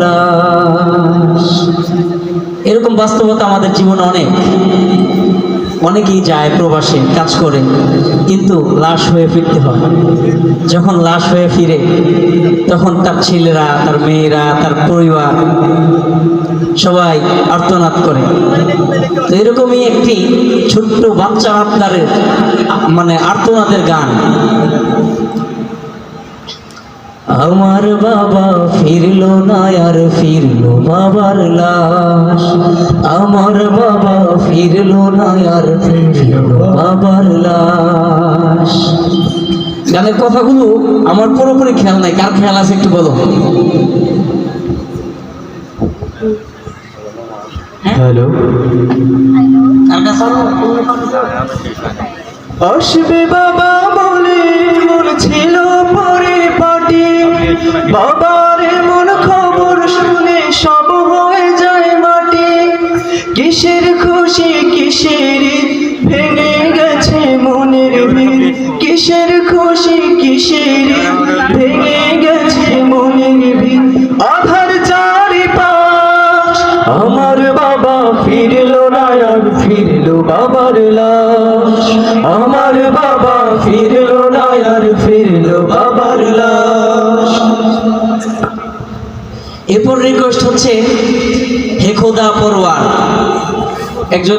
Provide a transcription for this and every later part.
লাশ। এরকম বাস্তবতা আমাদের জীবনে অনেকেই যায় প্রবাসে কাজ করে, কিন্তু লাশ হয়ে ফিরতে হয়। যখন লাশ হয়ে ফিরে তখন তার ছেলেরা, তার মেয়েরা, তার পরিবার সবাই আর্তনাদ করে। তো এরকমই একটি ছোট্ট বাচ্চা আপনাদের আর্তনাদের গান। আমার বাবা ফিরলো না আর ফিরলো বাবার লাশ, আমার বাবা ফিরলো না আর ফিরলো বাবার লাশ। গানের কথাগুলো আমার পুরোপুরি খেয়াল নাই, কার খেয়াল আছে একটু বলো। হ্যালো, আসবে বাবা বলে মন ছিল পরিপাটি, বাবার এমন খবর শুনে সব হয়ে যায় মাটি। কিসের খুশি কিসের ভেঙে গেছে মনের ভিড়, কিসের খুশি কিসের ভেঙে গেছে মনের ভিড়। আধার চারিপাশ, আমার বাবা ফিরলো না আর ফিরলো বাবার লাশ, আমার বাবা ফিরলো না আর ফিরলো বাবার লাশ। এরপর রিকোয়েস্ট হচ্ছে হে খোদা পরওয়ার, একজন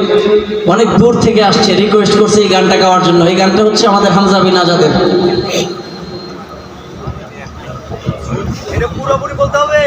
অনেক দূর থেকে আসছে, রিকোয়েস্ট করছে এই গানটা গাওয়ার জন্য। এই গানটা হচ্ছে আমাদের হামজা বিন আজাদের। এটা পুরোপুরি বলতে হবে।